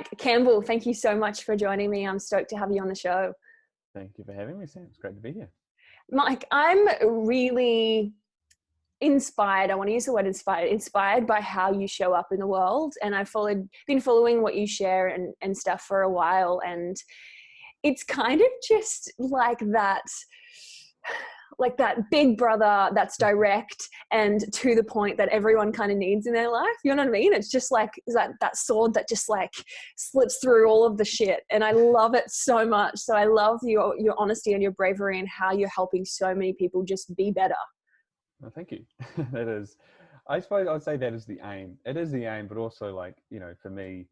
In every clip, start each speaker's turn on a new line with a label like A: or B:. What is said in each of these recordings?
A: Mike Campbell, thank you so much for joining me. I'm stoked to have you on the show.
B: Thank you for having me, Sam. It's great to be here.
A: Mike, I'm really inspired. I want to use the word inspired by how you show up in the world. And I've been following what you share and stuff for a while. And it's kind of just like that big brother that's direct and to the point that everyone kind of needs in their life. You know what I mean? It's just like that sword that just like slips through all of the shit. And I love it so much. So I love your honesty and your bravery and how you're helping so many people just be better.
B: Well, thank you. That is, I suppose I'd say that is the aim. It is the aim, but also like, for me,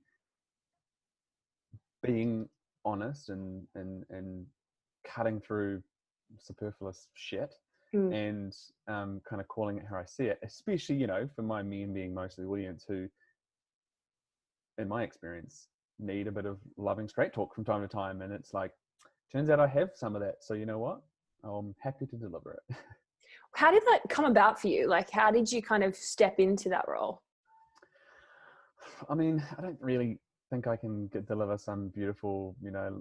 B: being honest and cutting through superfluous shit and kind of calling it how I see it, especially, for my men being most of the audience who, in my experience, need a bit of loving straight talk from time to time. And it's like, turns out I have some of that. So you know what? I'm happy to deliver it.
A: How did that come about for you? Like, how did you kind of step into that role?
B: I mean, I don't really think I can deliver some beautiful,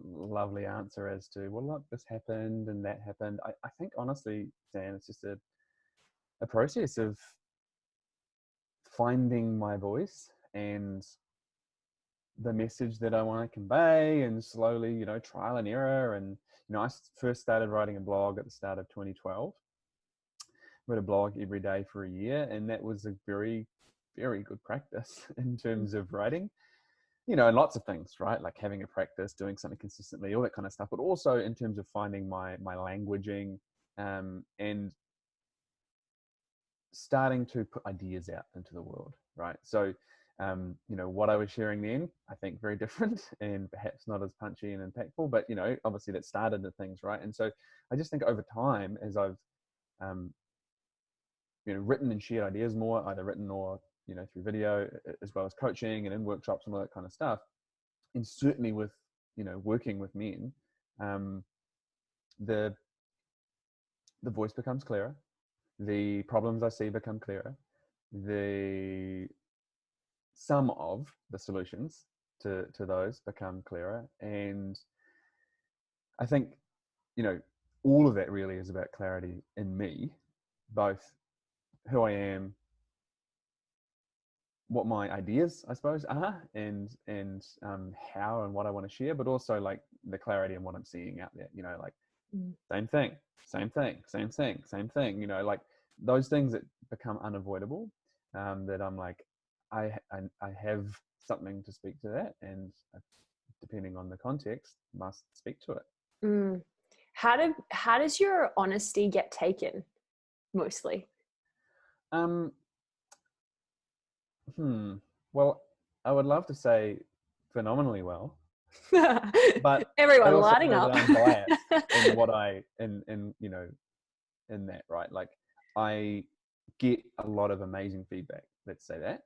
B: lovely answer as to, well, look, this happened and that happened. I think honestly, Dan, it's just a process of finding my voice and the message that I want to convey, and slowly, trial and error. And, I first started writing a blog at the start of 2012. Wrote a blog every day for a year, and that was a very, very good practice in terms of writing. And lots of things, right? Like having a practice, doing something consistently, all that kind of stuff, but also in terms of finding my languaging and starting to put ideas out into the world, right? So, what I was sharing then, I think very different and perhaps not as punchy and impactful, but, obviously that started the things, right? And so I just think over time, as I've, written and shared ideas more, either written or, through video, as well as coaching and in workshops and all that kind of stuff. And certainly with, working with men, the voice becomes clearer. The problems I see become clearer. Some of the solutions to those become clearer. And I think, all of that really is about clarity in me, both who I am, what my ideas, I suppose, are, and how and what I want to share, but also like the clarity in what I'm seeing out there, like same thing, like those things that become unavoidable, that I'm like, I have something to speak to that, and depending on the context, must speak to it.
A: How does your honesty get taken mostly?
B: Well, I would love to say phenomenally well, but
A: everyone
B: I also
A: lighting
B: know
A: up.
B: that I'm biased in what in that, right? Like I get a lot of amazing feedback. Let's say that.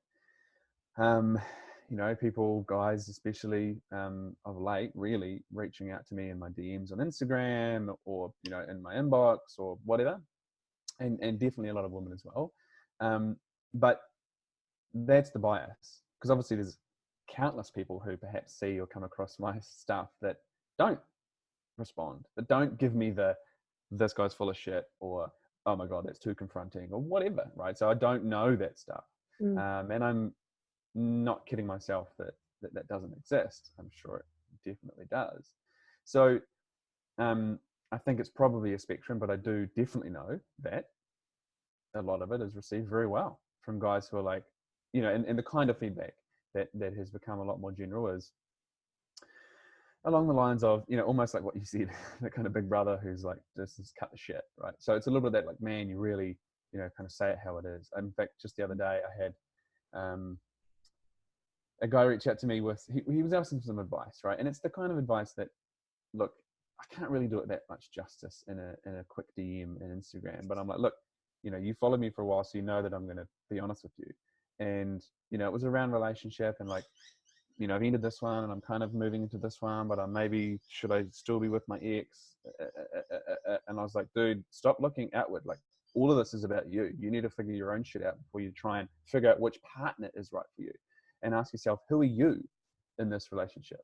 B: People, guys especially, of late, really reaching out to me in my DMs on Instagram or, in my inbox or whatever. And definitely a lot of women as well. But that's the bias, because obviously there's countless people who perhaps see or come across my stuff that don't respond, that don't give me this guy's full of shit, or oh my God, that's too confronting, or whatever, right? So I don't know that stuff. And I'm not kidding myself that doesn't exist. I'm sure it definitely does. So I think it's probably a spectrum, but I do definitely know that a lot of it is received very well from guys who are like, and the kind of feedback that has become a lot more general is along the lines of, almost like what you said, that kind of big brother who's like, just cut the shit, right? So it's a little bit of that, like, man, you really, kind of say it how it is. In fact, just the other day I had a guy reach out to me with, he was asking for some advice, right? And it's the kind of advice that, look, I can't really do it that much justice in a quick DM in Instagram, but I'm like, look, you followed me for a while, so you know that I'm going to be honest with you. And, it was around relationship and like, I've ended this one and I'm kind of moving into this one, but should I still be with my ex? And I was like, dude, stop looking outward. Like, all of this is about you. You need to figure your own shit out before you try and figure out which partner is right for you. And ask yourself, who are you? in this relationship.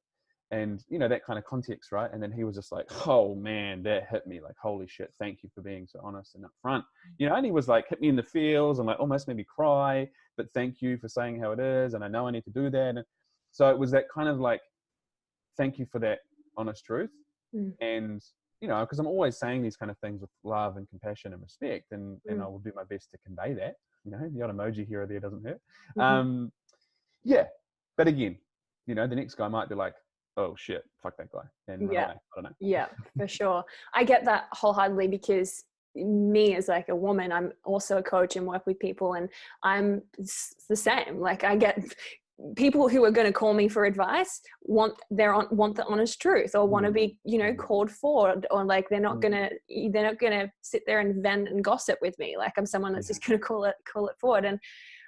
B: And, you know, that kind of context, right? And then he was just like, oh man, that hit me. Like, holy shit, thank you for being so honest and upfront. You know, and he was like, hit me in the feels and like almost made me cry, but thank you for saying how it is. And I know I need to do that. And so it was that kind of like, thank you for that honest truth. And, you know, because I'm always saying these kind of things with love and compassion and respect, and I will do my best to convey that. You know, the odd emoji here or there doesn't hurt. Yeah. But again, you know, the next guy might be like, oh shit, fuck that guy, and run away. I don't know.
A: Yeah, for sure. I get that wholeheartedly, because me as like a woman, I'm also a coach and work with people, and I'm the same. Like, I get people who are going to call me for advice want the honest truth, or want to be, you know, called forward, or like they're not gonna sit there and vent and gossip with me. Like, I'm someone that's just going to call it forward.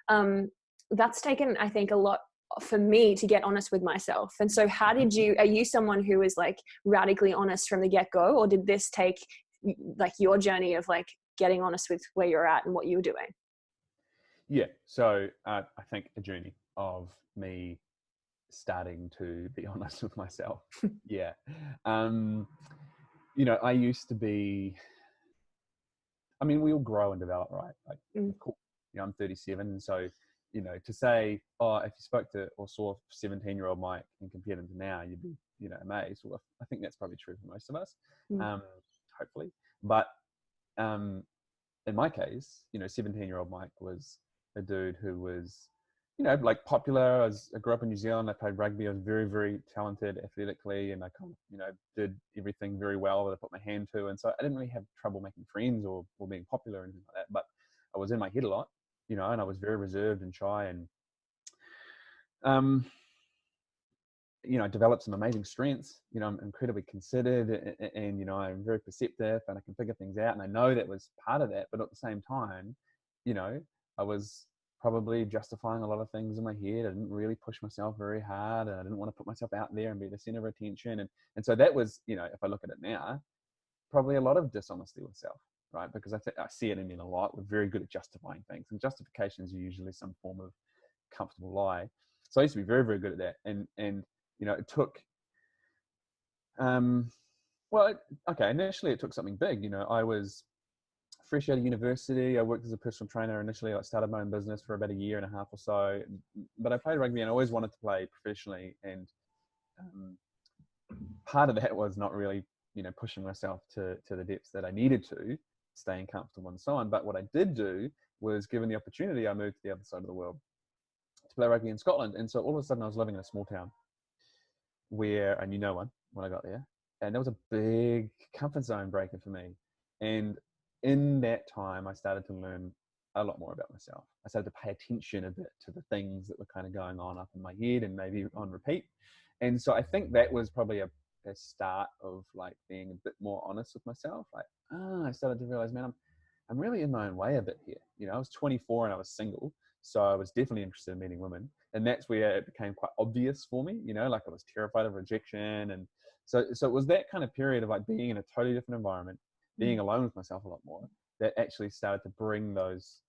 A: And that's taken, I think, a lot for me to get honest with myself. And so are you someone who is like radically honest from the get-go, or did this take like your journey of like getting honest with where you're at and what you were doing?
B: Yeah. So I think a journey of me starting to be honest with myself. Yeah. You know, I used to be, I mean, we all grow and develop, right? Like, cool. You know, I'm 37. And so, you know, to say, oh, if you spoke to or saw 17-year-old Mike and compared him to now, you'd be, you know, amazed. Well, I think that's probably true for most of us, hopefully. But in my case, you know, 17-year-old Mike was a dude who was, you know, like popular. I grew up in New Zealand. I played rugby. I was very, very talented athletically, and I kind of, you know, did everything very well that I put my hand to. And so I didn't really have trouble making friends or being popular or anything like that. But I was in my head a lot, you know, and I was very reserved and shy, and you know, I developed some amazing strengths. You know, I'm incredibly considered, and you know, I'm very perceptive, and I can figure things out. And I know that was part of that, but at the same time, you know, I was probably justifying a lot of things in my head. I didn't really push myself very hard, and I didn't want to put myself out there and be the center of attention. And so that was, you know, if I look at it now, probably a lot of dishonesty with self, right? Because I see it in men a lot. We're very good at justifying things, and justifications are usually some form of comfortable lie. So I used to be very, very good at that. And you know, it took, initially it took something big. You know, I was fresh out of university. I worked as a personal trainer initially. I started my own business for about a year and a half or so. But I played rugby, and I always wanted to play professionally. And part of that was not really, you know, pushing myself to the depths that I needed to, staying comfortable and so on. But what I did do was, given the opportunity, I moved to the other side of the world to play rugby in Scotland. And so all of a sudden I was living in a small town where I knew no one when I got there. And that was a big comfort zone breaker for me. And in that time, I started to learn a lot more about myself. I started to pay attention a bit to the things that were kind of going on up in my head and maybe on repeat. And so I think that was probably a start of like being a bit more honest with myself. Like, I started to realize, man, I'm really in my own way a bit here. You know, I was 24 and I was single. So I was definitely interested in meeting women. And that's where it became quite obvious for me, you know, like I was terrified of rejection. And so it was that kind of period of like being in a totally different environment, being alone with myself a lot more, that actually started to bring those,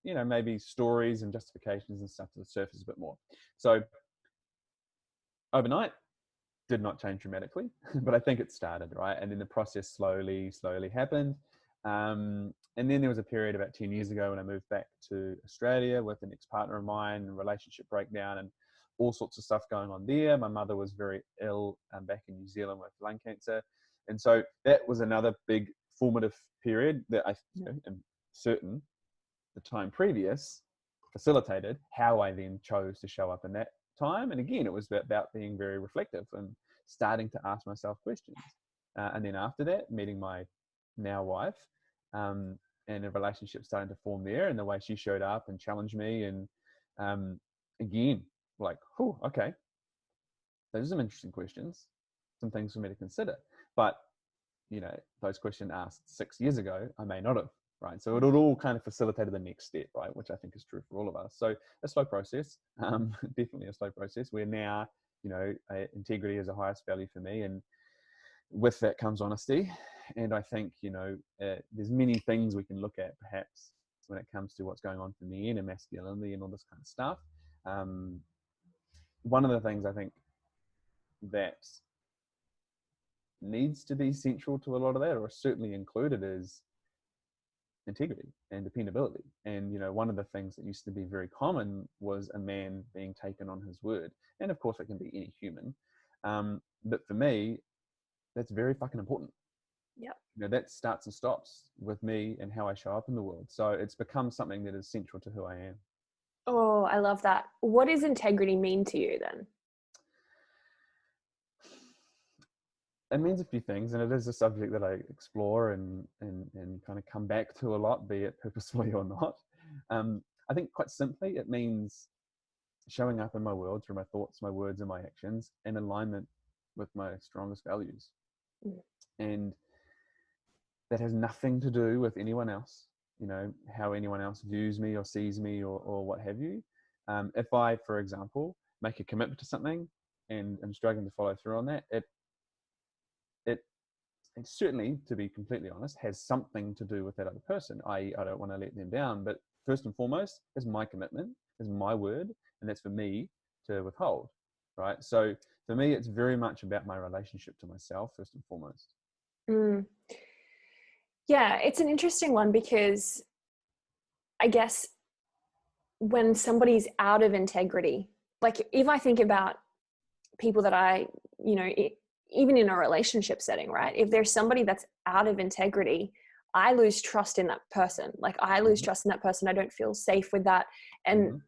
B: you know, maybe stories and justifications and stuff to the surface a bit more. So overnight, did not change dramatically, but I think it started, right? And then the process slowly happened. And then there was a period about 10 years ago when I moved back to Australia with an ex-partner of mine, relationship breakdown and all sorts of stuff going on there. My mother was very ill back in New Zealand with lung cancer. And so that was another big formative period that I am certain the time previous facilitated how I then chose to show up in that time. And again, it was about being very reflective and starting to ask myself questions. And then after that, meeting my now wife, and a relationship starting to form there, and the way she showed up and challenged me. And again, like, okay, those are some interesting questions, some things for me to consider. But, you know, those questions asked 6 years ago, I may not have, right? So it all kind of facilitated the next step, right? Which I think is true for all of us. So a slow process, definitely a slow process. Where now, you know, integrity is the highest value for me. And with that comes honesty. And I think, you know, there's many things we can look at perhaps when it comes to what's going on for men and masculinity and all this kind of stuff. One of the things I think that needs to be central to a lot of that, or certainly included, is integrity and dependability. And one of the things that used to be very common was a man being taken on his word. And of course it can be any human, but for me that's very fucking important.
A: Yep.
B: That starts and stops with me and how I show up in the world. So it's become something that is central to who I am.
A: Oh, I love that. What does integrity mean to you then?
B: It means a few things, and it is a subject that I explore and kind of come back to a lot, be it purposefully or not. I think quite simply it means showing up in my world through my thoughts, my words, and my actions in alignment with my strongest values. And that has nothing to do with anyone else, how anyone else views me or sees me or what have you. If I, for example, make a commitment to something and I'm struggling to follow through on that, it certainly, to be completely honest, has something to do with that other person, i.e. I don't want to let them down. But first and foremost is my commitment, is my word, and that's for me to withhold, right? So for me, it's very much about my relationship to myself, first and foremost.
A: Yeah, it's an interesting one because I guess when somebody's out of integrity, like if I think about people that even in a relationship setting, right? If there's somebody that's out of integrity, I lose trust in that person. Like I lose trust in that person. I don't feel safe with that. And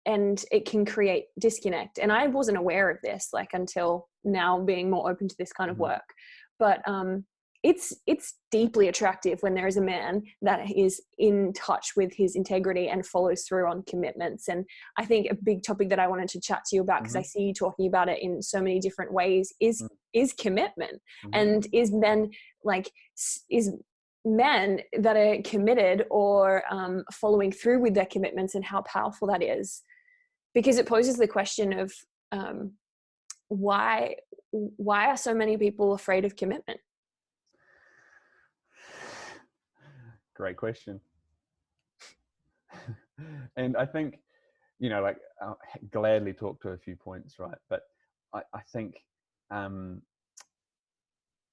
A: it can create disconnect. And I wasn't aware of this like until now, being more open to this kind of work. But it's deeply attractive when there is a man that is in touch with his integrity and follows through on commitments. And I think a big topic that I wanted to chat to you about, because I see you talking about it in so many different ways, is commitment. And is men that are committed or following through with their commitments, and how powerful that is, because it poses the question of why are so many people afraid of commitment?
B: Great question. And I think, I'll gladly talk to a few points, right? But I think, and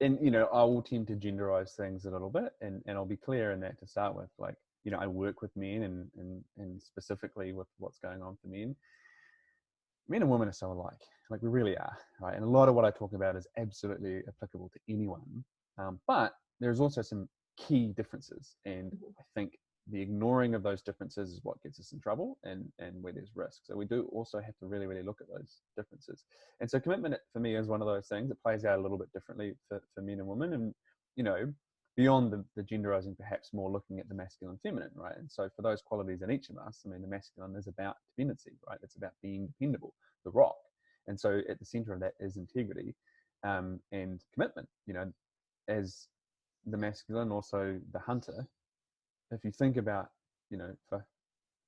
B: I will tend to genderize things a little bit, and I'll be clear in that to start with. Like, I work with men and specifically with what's going on for men. Men and women are so alike, like we really are, right? And a lot of what I talk about is absolutely applicable to anyone. But there's also some key differences, and I think the ignoring of those differences is what gets us in trouble and where there's risk. So we do also have to really, really look at those differences. And so commitment for me is one of those things that plays out a little bit differently for men and women. And, beyond the genderizing, perhaps more looking at the masculine, feminine, right? And so for those qualities in each of us, I mean, the masculine is about dependency, right? It's about being dependable, the rock. And so at the center of that is integrity and commitment, as the masculine, also the hunter. If you think about, for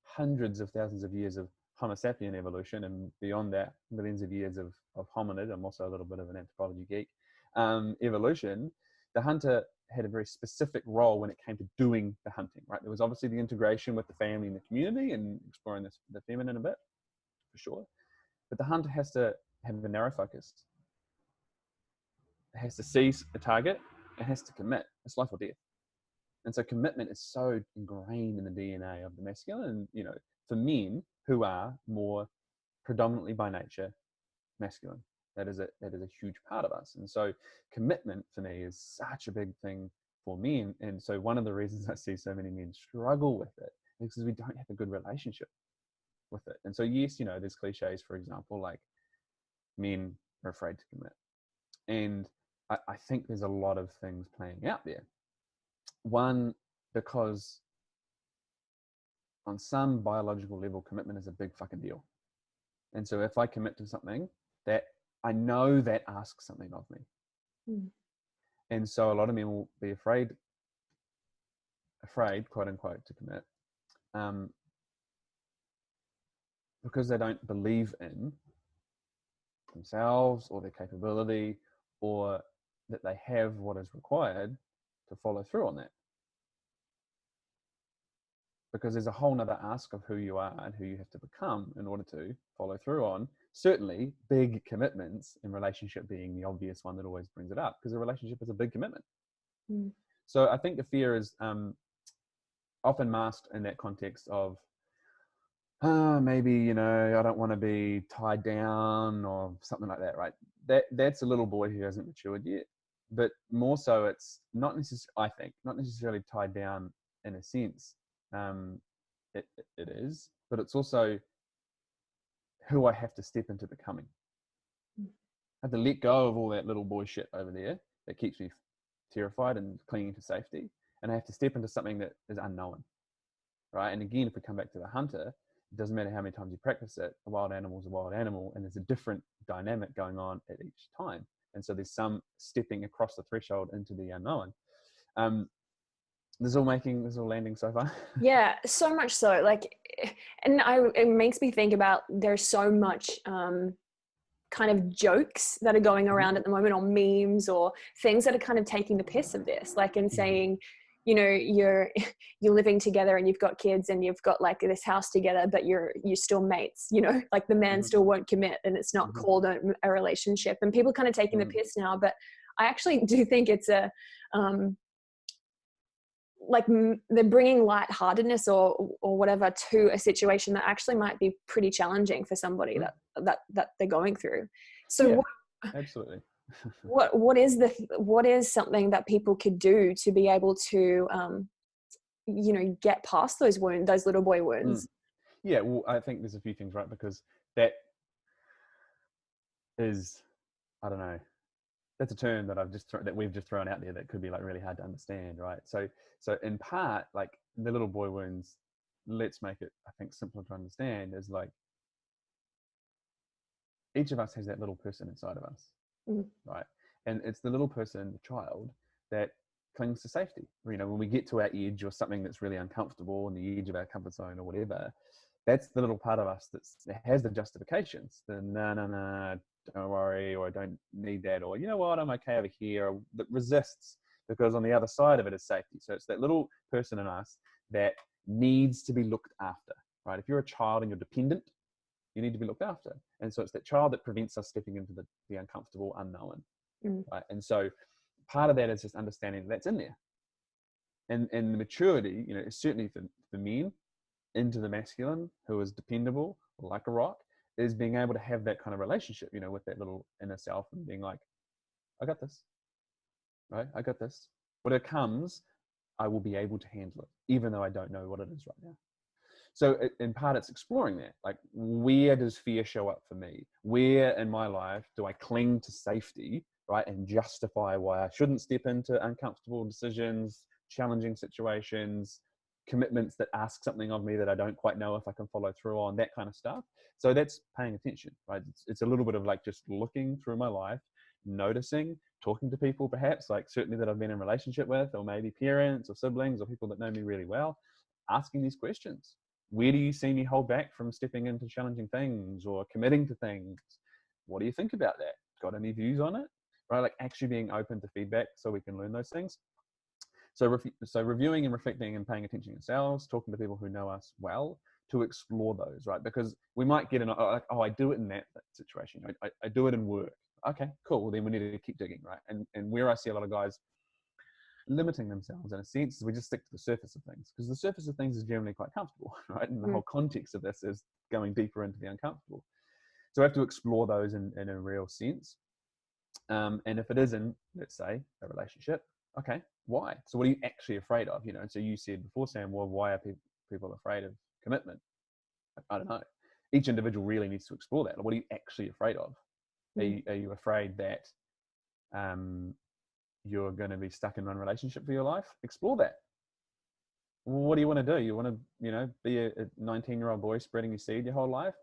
B: hundreds of thousands of years of Homo sapien evolution, and beyond that, millions of years of hominid, I'm also a little bit of an anthropology geek, evolution, the hunter had a very specific role when it came to doing the hunting, right? There was obviously the integration with the family and the community and exploring the feminine a bit, for sure. But the hunter has to have a narrow focus. It has to seize a target. It has to commit. It's life or death. And so commitment is so ingrained in the DNA of the masculine. And, for men who are more predominantly by nature masculine, that is a huge part of us. And so commitment for me is such a big thing for men. And so one of the reasons I see so many men struggle with it is because we don't have a good relationship with it. And so, yes, there's cliches, for example, like men are afraid to commit. And I think there's a lot of things playing out there. One, because on some biological level, commitment is a big fucking deal. And so if I commit to something, that I know that asks something of me. And so a lot of men will be afraid, quote unquote, to commit because they don't believe in themselves or their capability, or that they have what is required to follow through on that. because there's a whole nother ask of who you are and who you have to become in order to follow through on certainly big commitments, in relationship being the obvious one that always brings it up, because a relationship is a big commitment.
A: Mm.
B: So I think the fear is often masked in that context of, maybe, you know, I don't want to be tied down or something like that, right? That's a little boy who hasn't matured yet. But more so, it's not necessarily, I think, not necessarily tied down in a sense. It is, but it's also who I have to step into becoming. I have to let go of all that little boy shit over there that keeps me terrified and clinging to safety. And I have to step into something that is unknown, right? And again, if we come back to the hunter, it doesn't matter how many times you practice it, a wild animal is a wild animal, and there's a different dynamic going on at each time. And so there's some stepping across the threshold into the unknown. This is all landing so far.
A: Yeah, so much so. Like, it makes me think about, there's so much kind of jokes that are going around at the moment, or memes, or things that are kind of taking the piss of this, like, and saying, you know, you're living together and you've got kids and you've got like this house together, but you're still mates, you know, like the man still won't commit, and it's not called a relationship, and people kind of taking the piss now. But I actually do think it's a like they're bringing lightheartedness or whatever to a situation that actually might be pretty challenging for somebody that they're going through. So
B: yeah, absolutely.
A: what is something that people could do to be able to you know, get past those wounds, those little boy wounds?
B: Yeah, well, I think there's a few things, right? Because that is, I don't know, that's a term that we've just thrown out there that could be like really hard to understand, right? So in part, like the little boy wounds, let's make it, I think, simpler to understand, is like each of us has that little person inside of us, right? And it's the little person, the child, that clings to safety. You know, when we get to our edge or something that's really uncomfortable, on the edge of our comfort zone or whatever, that's the little part of us that has the justifications. The no, don't worry, or I don't need that, or you know what, I'm okay over here, or that resists, because on the other side of it is safety. So it's that little person in us that needs to be looked after, right? If you're a child and you're dependent, you need to be looked after. And so it's that child that prevents us stepping into the uncomfortable unknown, right? And so part of that is just understanding that's in there. And the maturity, you know, is certainly for men into the masculine, who is dependable like a rock, is being able to have that kind of relationship, you know, with that little inner self, and being like, I got this, right? I got this. When it comes, I will be able to handle it, even though I don't know what it is right now. So in part, it's exploring that. Like, where does fear show up for me? Where in my life do I cling to safety, right, and justify why I shouldn't step into uncomfortable decisions, challenging situations, commitments that ask something of me that I don't quite know if I can follow through on, that kind of stuff. So that's paying attention, right? It's a little bit of like just looking through my life, noticing, talking to people perhaps, like certainly that I've been in a relationship with, or maybe parents or siblings or people that know me really well, asking these questions. Where do you see me hold back from stepping into challenging things or committing to things? What do you think about that? Got any views on it? Right? Like actually being open to feedback so we can learn those things. So reviewing and reflecting and paying attention to ourselves, talking to people who know us well to explore those, right? Because we might get like, oh, I do it in that situation. I do it in work. Okay, cool. Well, then we need to keep digging, right? And where I see a lot of guys limiting themselves in a sense is we just stick to the surface of things, because the surface of things is generally quite comfortable, right? And the whole context of this is going deeper into the uncomfortable. So we have to explore those in a real sense. And if it isn't, let's say, a relationship, okay, why? So what are you actually afraid of? You know, and so you said before, Sam, well, why are people afraid of commitment? I don't know. Each individual really needs to explore that. What are you actually afraid of? Are you afraid that you're going to be stuck in one relationship for your life? Explore that. What do you want to do? You want to, you know, be a 19-year-old boy spreading your seed your whole life?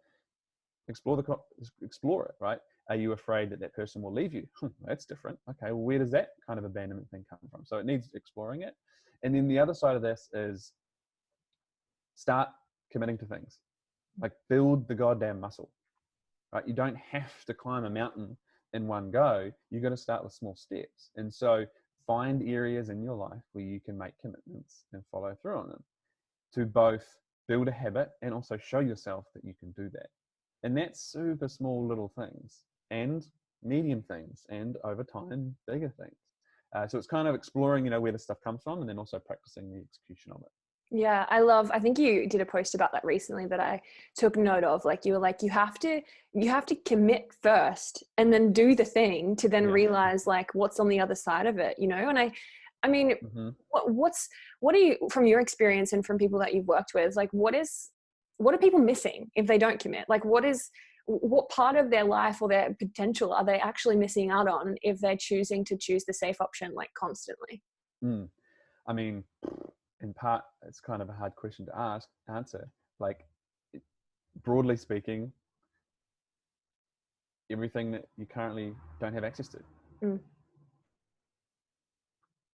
B: Explore it, right? Are you afraid that person will leave you? That's different. Okay, well, where does that kind of abandonment thing come from? So it needs exploring it. And then the other side of this is start committing to things. Like, build the goddamn muscle, right? You don't have to climb a mountain in one go. You got to start with small steps. And so find areas in your life where you can make commitments and follow through on them. to both build a habit and also show yourself that you can do that. And that's super small little things and medium things and over time, bigger things. So it's kind of exploring, where the stuff comes from and then also practicing the execution of it.
A: Yeah, I think you did a post about that recently that I took note of. Like you were like, you have to commit first and then do the thing to then realize like what's on the other side of it, And I mean, what are you, from your experience and from people that you've worked with, like what are people missing if they don't commit? Like what part of their life or their potential are they actually missing out on if they're choosing to choose the safe option like constantly?
B: I mean, in part, it's kind of a hard question to answer. Like, broadly speaking, everything that you currently don't have access to.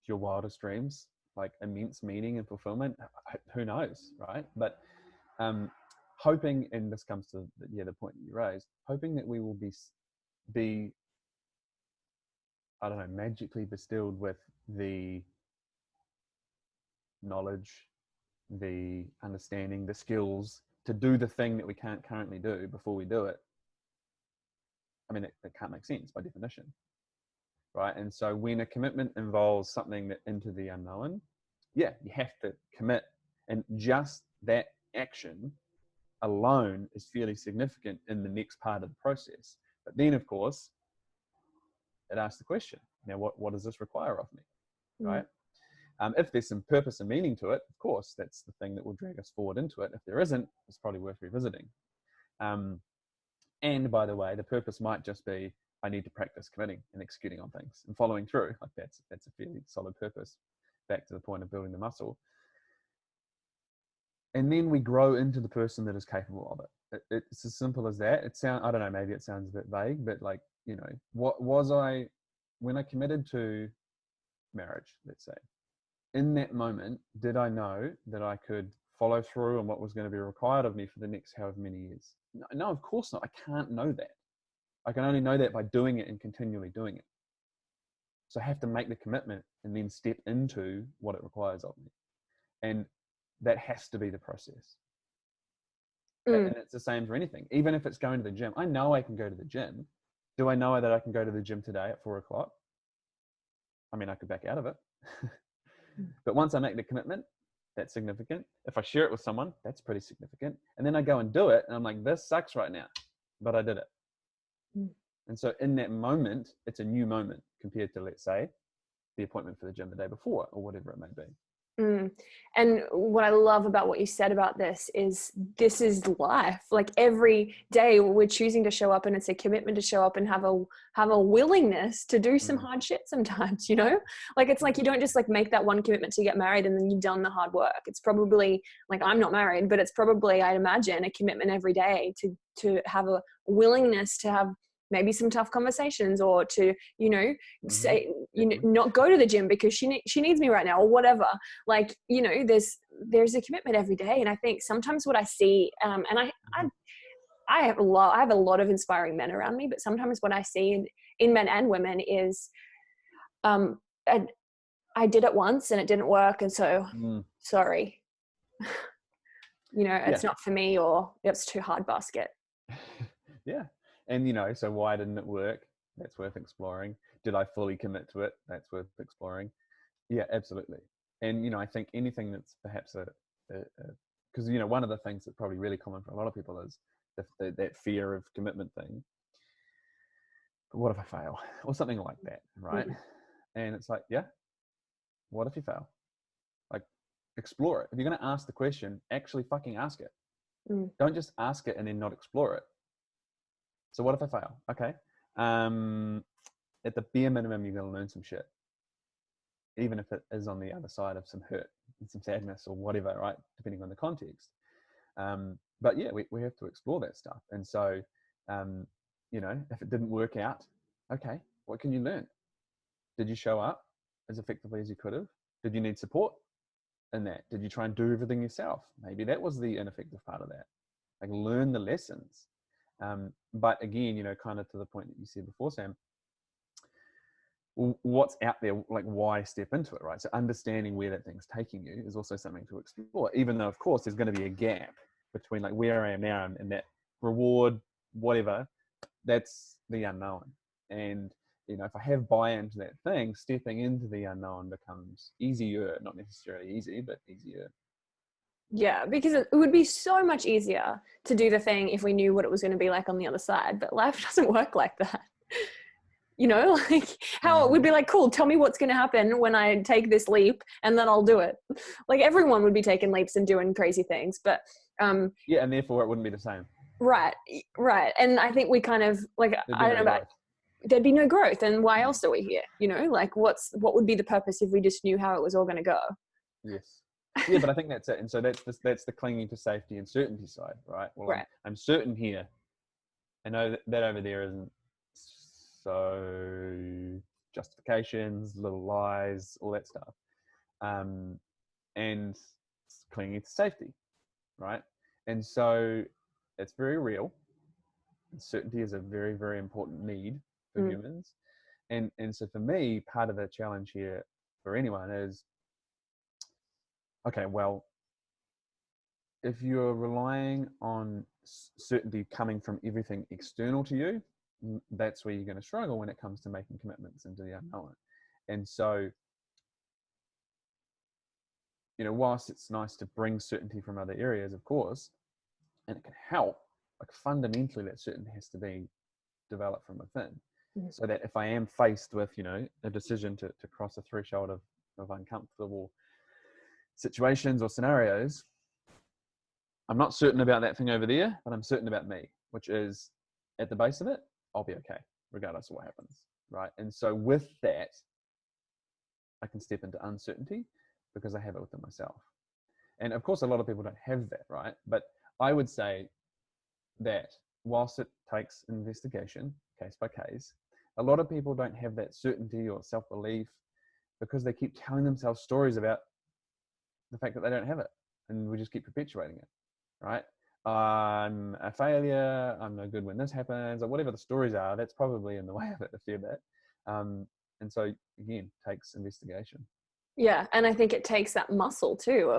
B: Your wildest dreams, like immense meaning and fulfillment, who knows, right? But hoping, and this comes to the point that you raised, hoping that we will be I don't know, magically bestilled with the knowledge, the understanding, the skills to do the thing that we can't currently do before we do it. I mean, it can't make sense by definition, right? And so when a commitment involves something that into the unknown, you have to commit, and just that action alone is fairly significant in the next part of the process. But then, of course, it asks the question: now, what does this require of me, right? If there's some purpose and meaning to it, of course, that's the thing that will drag us forward into it. If there isn't, it's probably worth revisiting. And by the way, the purpose might just be, I need to practice committing and executing on things and following through. Like that's a fairly solid purpose, back to the point of building the muscle. And then we grow into the person that is capable of it. It's as simple as that. I don't know, maybe it sounds a bit vague, but like, what was I, when I committed to marriage, let's say, in that moment, did I know that I could follow through on what was going to be required of me for the next however many years? No, of course not. I can't know that. I can only know that by doing it and continually doing it. So I have to make the commitment and then step into what it requires of me. And that has to be the process. And it's the same for anything. Even if it's going to the gym, I know I can go to the gym. Do I know that I can go to the gym today at 4:00? I mean, I could back out of it. But once I make the commitment, that's significant. If I share it with someone, that's pretty significant. And then I go and do it, and I'm like, this sucks right now, but I did it. And so in that moment, it's a new moment compared to, let's say, the appointment for the gym the day before or whatever it may be.
A: And what I love about what you said about this is life. Like every day we're choosing to show up, and it's a commitment to show up and have a willingness to do some hard shit sometimes, like it's like you don't just like make that one commitment to get married and then you've done the hard work. It's probably like, I'm not married, but it's probably, I'd imagine, a commitment every day to have a willingness to have maybe some tough conversations, or to, say, not go to the gym because she needs me right now, or whatever. Like, there's a commitment every day. And I think sometimes what I see, and I have a lot of inspiring men around me, but sometimes what I see in men and women is, I did it once and it didn't work. And so, sorry, it's not for me, or it's too hard basket.
B: Yeah. And, so why didn't it work? That's worth exploring. Did I fully commit to it? That's worth exploring. Yeah, absolutely. And, I think anything that's perhaps because, one of the things that's probably really common for a lot of people is that fear of commitment thing. But what if I fail? Or something like that, right? And it's like, what if you fail? Like, explore it. If you're going to ask the question, actually fucking ask it. Don't just ask it and then not explore it. So what if I fail? Okay. At the bare minimum, you're going to learn some shit, even if it is on the other side of some hurt and some sadness or whatever, right? Depending on the context. But yeah, we have to explore that stuff. And so, if it didn't work out, okay, what can you learn? Did you show up as effectively as you could have? Did you need support in that? Did you try and do everything yourself? Maybe that was the ineffective part of that. Like, learn the lessons. But again, kind of to the point that you said before, Sam, what's out there, like why step into it, right? So understanding where that thing's taking you is also something to explore, even though of course there's going to be a gap between like where I am now and that reward, whatever, that's the unknown. And if I have buy-in to that thing, stepping into the unknown becomes easier, not necessarily easy, but easier.
A: Yeah, because it would be so much easier to do the thing if we knew what it was going to be like on the other side, but life doesn't work like that. Like how it would be like, cool, tell me what's going to happen when I take this leap and then I'll do it. Like everyone would be taking leaps and doing crazy things, but
B: yeah, and therefore it wouldn't be the same.
A: Right. And I think we kind of like, I don't know about, there'd be no growth, and why else are we here? Like what would be the purpose if we just knew how it was all going to go?
B: Yes. Yeah, but I think that's it. And so that's the clinging to safety and certainty side, right? Well,
A: right.
B: I'm certain here. I know that over there isn't, so justifications, little lies, all that stuff, and clinging to safety, right? And so it's very real. Certainty is a very, very important need for humans. And so for me, part of the challenge here for anyone is, okay, well, if you're relying on certainty coming from everything external to you, that's where you're going to struggle when it comes to making commitments into the unknown. And so, whilst it's nice to bring certainty from other areas, of course, and it can help, like fundamentally that certainty has to be developed from within. So that if I am faced with, a decision to cross a threshold of uncomfortable situations or scenarios, I'm not certain about that thing over there, but I'm certain about me, which is at the base of it, I'll be okay, regardless of what happens, right? And so with that, I can step into uncertainty because I have it within myself. And of course, a lot of people don't have that, right? But I would say that whilst it takes investigation, case by case, a lot of people don't have that certainty or self-belief because they keep telling themselves stories about the fact that they don't have it. And we just keep perpetuating it, right? I'm a failure, I'm no good when this happens, or whatever the stories are, that's probably in the way of it a fair bit. And so, again, takes investigation.
A: Yeah. And I think it takes that muscle too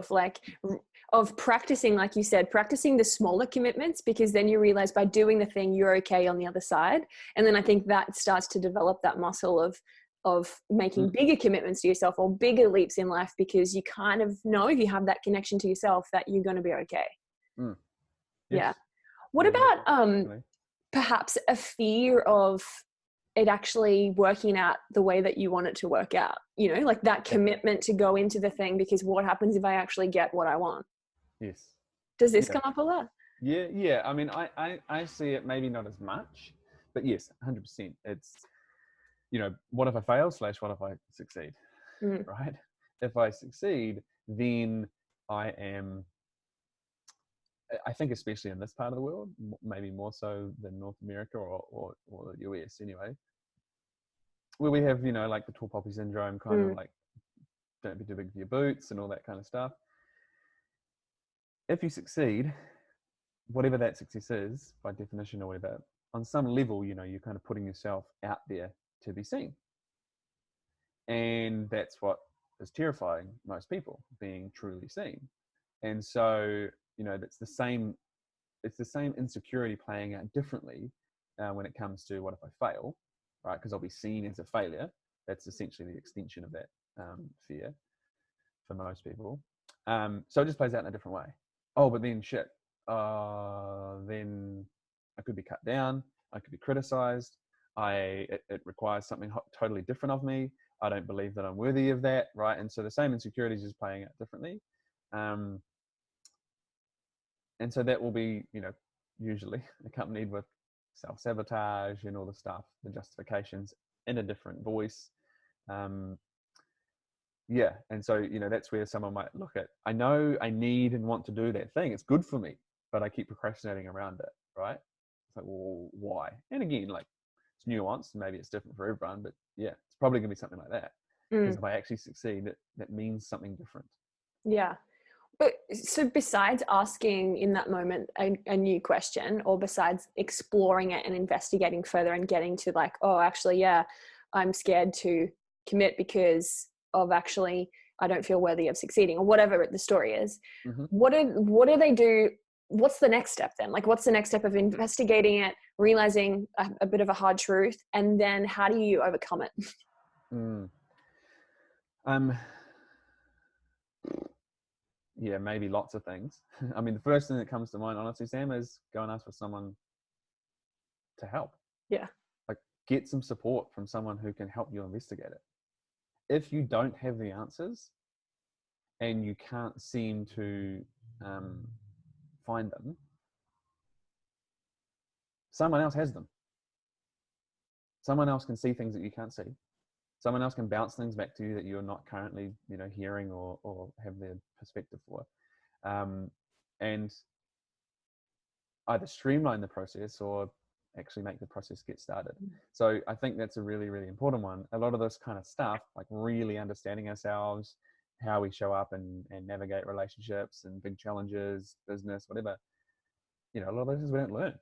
A: of practicing, like you said, practicing the smaller commitments, because then you realize by doing the thing, you're okay on the other side. And then I think that starts to develop that muscle of making bigger commitments to yourself or bigger leaps in life, because you kind of know if you have that connection to yourself that you're going to be okay.
B: Yes.
A: Yeah. What about perhaps a fear of it actually working out the way that you want it to work out, like that commitment to go into the thing, because what happens if I actually get what I want?
B: Yes.
A: Does this come up a lot?
B: Yeah. I mean, I see it maybe not as much, but yes, 100%. It's, what if I fail / what if I succeed, right? If I succeed, then I think especially in this part of the world, maybe more so than North America or the US anyway, where we have, like the tall poppy syndrome, kind of like, don't be too big for your boots and all that kind of stuff. If you succeed, whatever that success is, by definition or whatever, on some level, you're kind of putting yourself out there to be seen. And that's what is terrifying most people, being truly seen. And so, it's the same insecurity playing out differently when it comes to what if I fail, right? Because I'll be seen as a failure. That's essentially the extension of that fear for most people. So it just plays out in a different way. Oh, but then shit. Then I could be cut down. I could be criticized. It requires something totally different of me. I don't believe that I'm worthy of that, right? And so the same insecurities is playing out differently. And so that will be, usually accompanied with self-sabotage and all the stuff, the justifications in a different voice. Yeah. And so, that's where someone might look at, I know I need and want to do that thing. It's good for me, but I keep procrastinating around it, right? It's like, well, why? And again, like it's nuanced, maybe it's different for everyone, but yeah, it's probably going to be something like that. Because if I actually succeed, that means something different.
A: Yeah. But so besides asking in that moment a new question, or besides exploring it and investigating further and getting to like, oh, actually, yeah, I'm scared to commit because of actually I don't feel worthy of succeeding, or whatever the story is.
B: Mm-hmm.
A: What do they do? What's the next step then? Like, what's the next step of investigating it, realizing a bit of a hard truth, and then how do you overcome it?
B: Yeah, maybe lots of things. I mean, the first thing that comes to mind, honestly, Sam, is go and ask for someone to help.
A: Yeah.
B: Like, get some support from someone who can help you investigate it. If you don't have the answers and you can't seem to find them, someone else has them. Someone else can see things that you can't see. Someone else can bounce things back to you that you're not currently, hearing or have their perspective for. And either streamline the process or actually make the process get started. So I think that's a really, really important one. A lot of this kind of stuff, like really understanding ourselves, how we show up and navigate relationships and big challenges, business, whatever, a lot of those things we don't learn.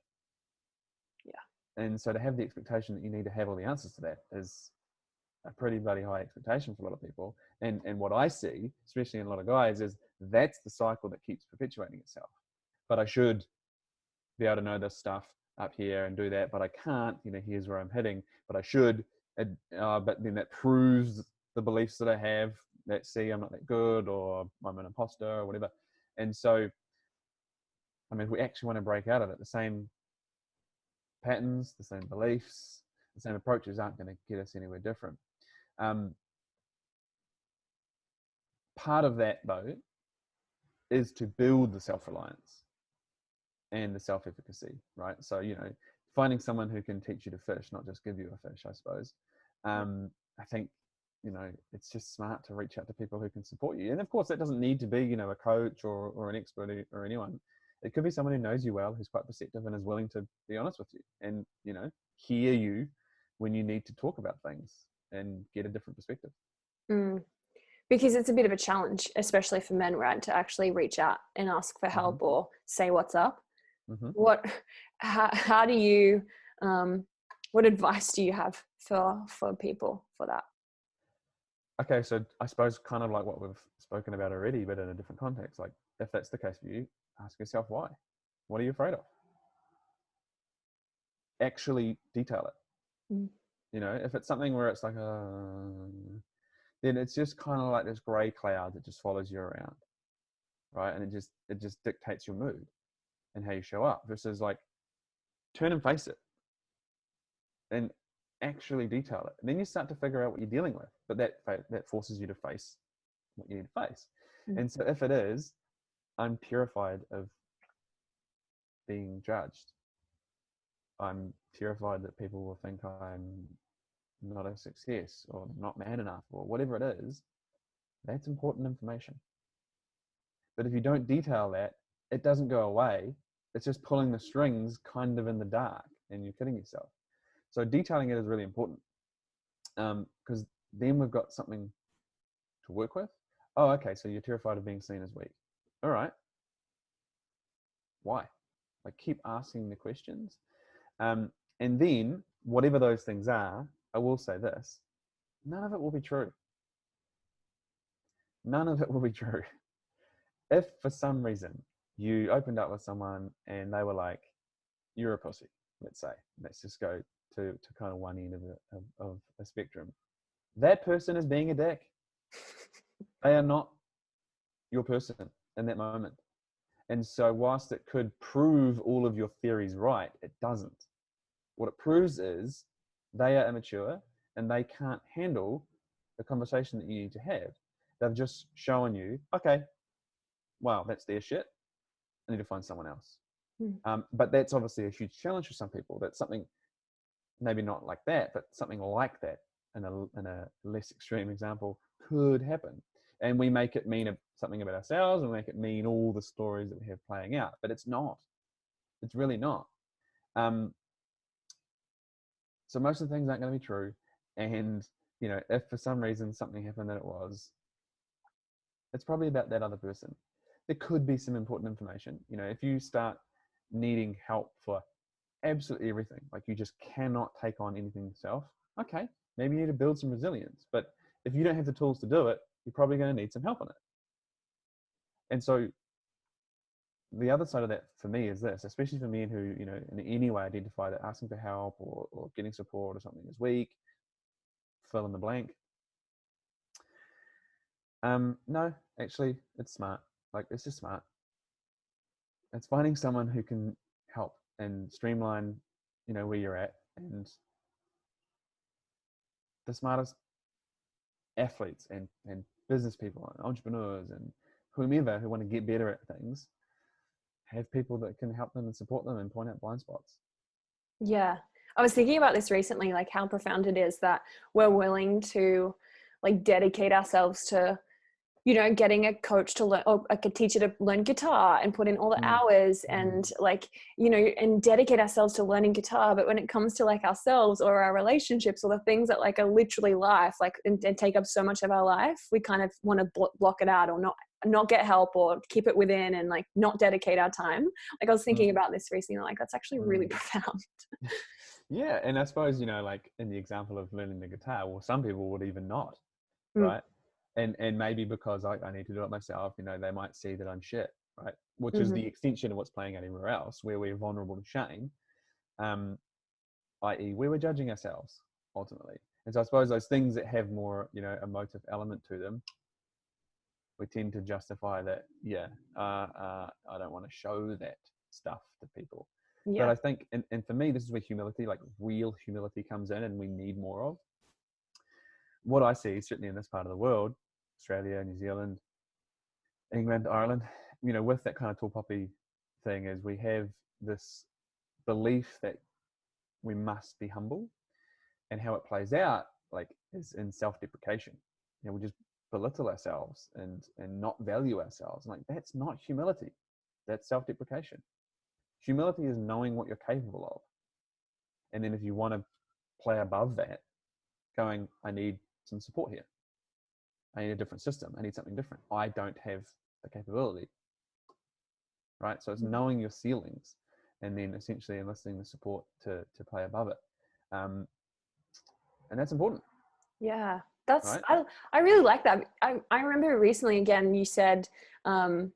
A: Yeah.
B: And so to have the expectation that you need to have all the answers to that is a pretty bloody high expectation for a lot of people. And what I see, especially in a lot of guys, is that's the cycle that keeps perpetuating itself. But I should be able to know this stuff up here and do that, but I can't, here's where I'm hitting, but I should, but then that proves the beliefs that I have that, see, I'm not that good, or I'm an imposter, or whatever. And so, I mean, if we actually want to break out of it, the same patterns, the same beliefs, the same approaches aren't going to get us anywhere different. Part of that, though, is to build the self-reliance and the self-efficacy, right? So, finding someone who can teach you to fish, not just give you a fish, I suppose. I think, it's just smart to reach out to people who can support you. And of course, that doesn't need to be, a coach or an expert or anyone. It could be someone who knows you well, who's quite perceptive and is willing to be honest with you and, hear you when you need to talk about things and get a different perspective.
A: Because it's a bit of a challenge, especially for men, right, to actually reach out and ask for help or say what's up. How do you, what advice do you have for people for that?
B: Okay, so I suppose kind of like what we've spoken about already, but in a different context. Like, if that's the case for you, ask yourself why. What are you afraid of? Actually detail it. If it's something where it's like, then it's just kind of like this gray cloud that just follows you around, right? And it just dictates your mood and how you show up, versus like, turn and face it and actually detail it. And then you start to figure out what you're dealing with, but that forces you to face what you need to face. And so if it is, I'm terrified of being judged, I'm terrified that people will think I'm not a success or not man enough or whatever it is, that's important information. But if you don't detail that, it doesn't go away. It's just pulling the strings kind of in the dark and you're kidding yourself. So detailing it is really important, because then we've got something to work with. Oh, okay, so you're terrified of being seen as weak. All right. Why? Like, keep asking the questions. And then whatever those things are, I will say this, none of it will be true. None of it will be true. If for some reason you opened up with someone and they were like, you're a pussy, let's say, let's just go to kind of one end of a spectrum. That person is being a dick. They are not your person in that moment. And so whilst it could prove all of your theories right, it doesn't. What it proves is they are immature and they can't handle the conversation that you need to have. They've just shown you, okay, wow, that's their shit. I need to find someone else. But that's obviously a huge challenge for some people. That's something, maybe not like that, but something like that in a less extreme example could happen. And we make it mean something about ourselves, and we make it mean all the stories that we have playing out. But it's not. It's really not. So most of the things aren't going to be true. And, if for some reason something happened that it was, it's probably about that other person. There could be some important information. If you start needing help for absolutely everything, like you just cannot take on anything yourself, okay, Maybe you need to build some resilience. But if you don't have the tools to do it, you're probably going to need some help on it. And so the other side of that for me is this, especially for men who, you know, in any way identify that asking for help or getting support or something is weak, fill in the blank. No, actually, it's smart. Like, it's just smart. It's finding someone who can help and streamline, you know, where you're at. And the smartest athletes and business people and entrepreneurs and whomever who want to get better at things have people that can help them and support them and point out blind spots.
A: Yeah. I was thinking about this recently, like how profound it is that we're willing to like dedicate ourselves to, you know, getting a coach to learn, or like a teacher to learn guitar and put in all the hours and like, you know, and dedicate ourselves to learning guitar. But when it comes to like ourselves or our relationships or the things that like are literally life, like and take up so much of our life, we kind of want to block it out or not get help or keep it within and like not dedicate our time. Like I was thinking about this recently, like that's actually really profound.
B: Yeah, and I suppose, you know, like in the example of learning the guitar, well, some people would even not, right? And maybe because I need to do it myself, you know, they might see that I'm shit, right? Which is the extension of what's playing out everywhere else, where we're vulnerable to shame, i.e. where we're judging ourselves ultimately. And so I suppose those things that have more, you know, emotive element to them, we tend to justify that, I don't want to show that stuff to people.
A: Yeah.
B: But I think, and for me, this is where humility, like real humility, comes in, and we need more of. What I see, certainly in this part of the world, Australia, New Zealand, England, Ireland, you know, with that kind of tall poppy thing, is we have this belief that we must be humble, and how it plays out, like, is in self-deprecation. You know, we just belittle ourselves and not value ourselves. Like, that's not humility. That's self-deprecation. Humility is knowing what you're capable of. And then if you want to play above that, going, I need some support here. I need a different system. I need something different. I don't have the capability. Right? So it's knowing your ceilings and then essentially enlisting the support to play above it. And that's important.
A: Yeah, that's
B: right?
A: I really like that. I remember recently again you said, are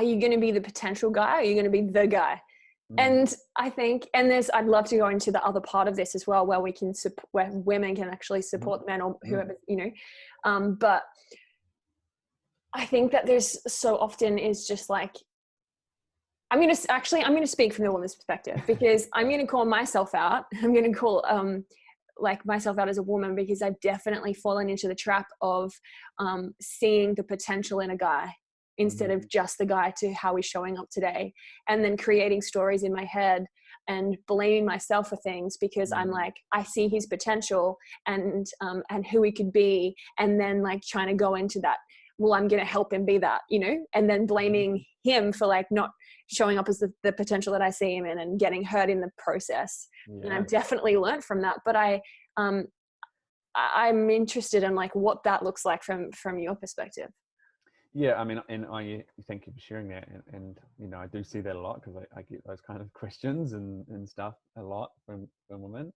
A: you going to be the potential guy? Or are you going to be the guy? And I think, and I'd love to go into the other part of this as well, where we can where women can actually support men or whoever, you know. But I think that there's so often is just like, I'm going to speak from the woman's perspective, because I'm going to call myself out. I'm going to call, like myself out as a woman, because I've definitely fallen into the trap of seeing the potential in a guy instead of just the guy to how he's showing up today, and then creating stories in my head and blaming myself for things because I'm like, I see his potential and who he could be, and then like trying to go into that, well, I'm going to help him be that, you know, and then blaming him for like not showing up as the potential that I see him in and getting hurt in the process. Yeah. And I've definitely learned from that, but I'm interested in like what that looks like from your perspective.
B: Yeah, I mean, and I thank you for sharing that, and you know, I do see that a lot because I get those kind of questions and stuff a lot from women,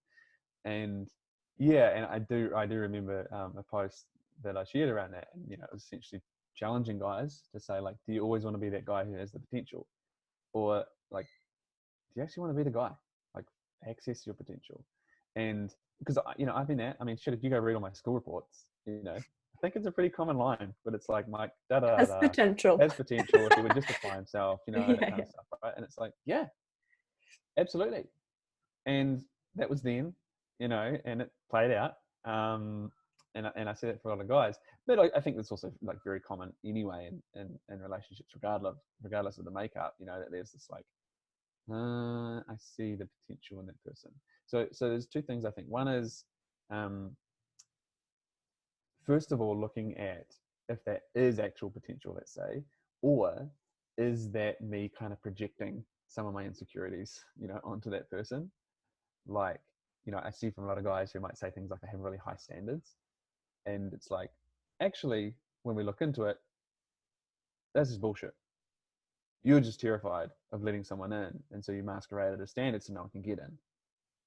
B: and yeah, and I do remember a post that I shared around that, and you know, it was essentially challenging guys to say, like, do you always want to be that guy who has the potential, or like, do you actually want to be the guy, like, access your potential? And because you know, I've been at, I mean, shit, if you go read all my school reports, you know, I think it's a pretty common line, but it's like, Mike,
A: Has potential.
B: Has potential if he would just apply himself, you know, that kind of stuff, right? And it's like, yeah, absolutely. And that was then, you know, and it played out. And I see that for a lot of guys, but I think it's also like very common anyway in relationships, regardless of the makeup, you know, that there's this like, I see the potential in that person. So there's two things I think. One is, first of all, looking at if that is actual potential, let's say, or is that me kind of projecting some of my insecurities, you know, onto that person? Like, you know, I see from a lot of guys who might say things like, I have really high standards. And it's like, actually, when we look into it, this is bullshit. You're just terrified of letting someone in. And so you masquerade it as standards so no one can get in.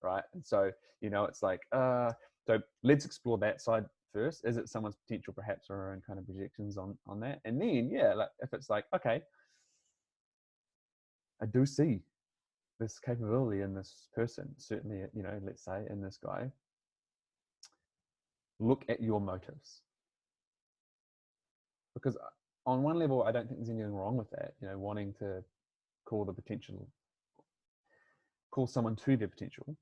B: Right. And so, you know, it's like, so So let's explore that side first. Is it someone's potential perhaps, or our own kind of projections on that? And then, yeah, like if it's like, okay, I do see this capability in this person, certainly, you know, let's say in this guy, look at your motives. Because on one level, I don't think there's anything wrong with that, you know, wanting to call someone to their potential.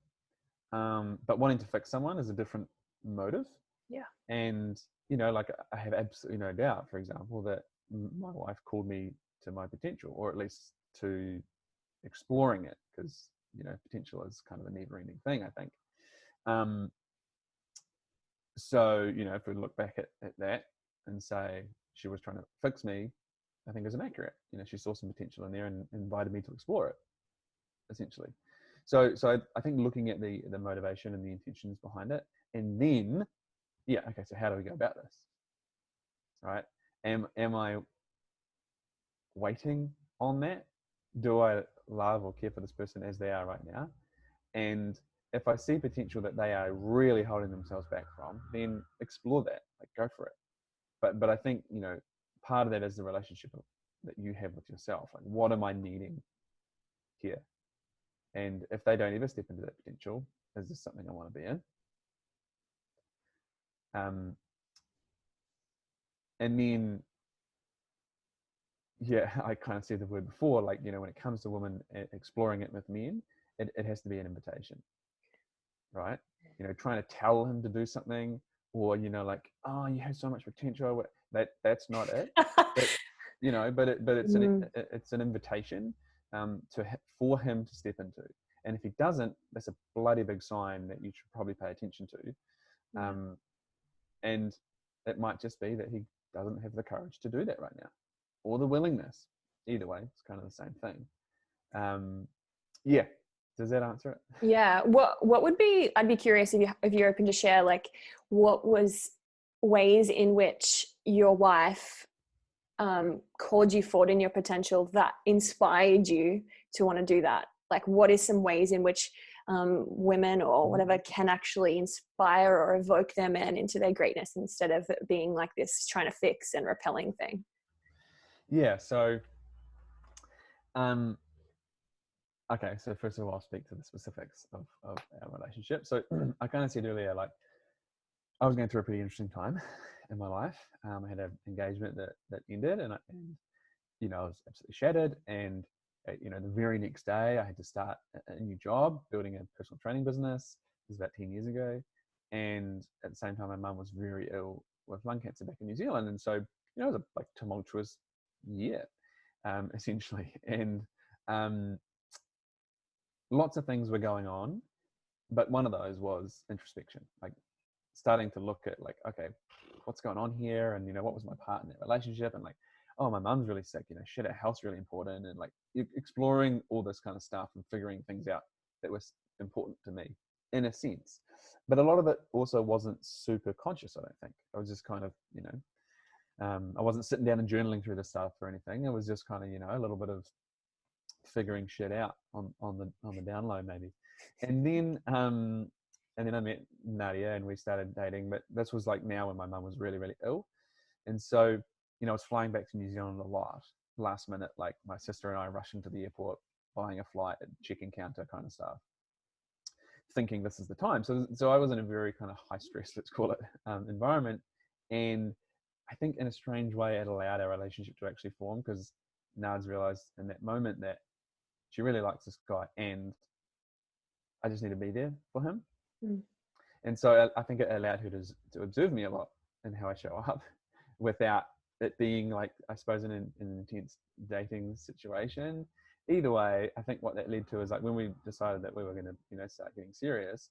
B: But wanting to fix someone is a different motive.
A: Yeah.
B: And, you know, like I have absolutely no doubt, for example, that my wife called me to my potential, or at least to exploring it, because, you know, potential is kind of a never ending thing, I think. So, you know, if we look back at that and say she was trying to fix me, I think is inaccurate. You know, she saw some potential in there and invited me to explore it, essentially. So I think looking at the motivation and the intentions behind it, and then, yeah, okay, so how do we go about this? Right? Am I waiting on that? Do I love or care for this person as they are right now? And if I see potential that they are really holding themselves back from, then explore that, like go for it. But I think, you know, part of that is the relationship that you have with yourself. Like, what am I needing here? And if they don't ever step into that potential, is this something I want to be in? And then, yeah, I kind of said the word before, like, you know, when it comes to women exploring it with men, it has to be an invitation, right? You know, trying to tell him to do something, or, you know, like, oh, you have so much potential. That's not it. But, you know, but it's an invitation for him to step into. And if he doesn't, that's a bloody big sign that you should probably pay attention to. And it might just be that he doesn't have the courage to do that right now, or the willingness. Either way, it's kind of the same thing. Yeah. Does that answer it?
A: Yeah. What would be, I'd be curious if you're open to share, like, what was ways in which your wife called you forward in your potential that inspired you to want to do that? Like, what is some ways in which women or whatever can actually inspire or evoke their men into their greatness, instead of it being like this trying to fix and repelling thing?
B: Yeah. So, okay. So first of all, I'll speak to the specifics of our relationship. So I kind of said earlier, like, I was going through a pretty interesting time in my life. I had an engagement that ended, and you know, I was absolutely shattered. And you know, the very next day, I had to start a new job, building a personal training business. It was about 10 years ago, and at the same time, my mum was very ill with lung cancer back in New Zealand, and so, you know, it was a tumultuous year, essentially, and lots of things were going on, but one of those was introspection, like starting to look at, like, okay, what's going on here, and, you know, what was my part in that relationship, and, like, oh, my mum's really sick, you know, shit, our health's really important, and, like, exploring all this kind of stuff and figuring things out that was important to me, in a sense. But a lot of it also wasn't super conscious, I don't think. I was just kind of, you know, I wasn't sitting down and journaling through this stuff or anything. It was just kind of, you know, a little bit of figuring shit out on the down low, maybe. And then I met Nadia and we started dating. But this was like now when my mum was really, really ill. And so, you know, I was flying back to New Zealand a lot, last minute, like my sister and I rushing to the airport, buying a flight at check-in counter kind of stuff, thinking this is the time. So I was in a very kind of high stress, let's call it, environment. And I think in a strange way, it allowed our relationship to actually form, because Nads realized in that moment that she really likes this guy, and I just need to be there for him. And so I think it allowed her to observe me a lot and how I show up, without it being like, I suppose, an intense dating situation. Either way, I think what that led to is, like, when we decided that we were going to, you know, start getting serious,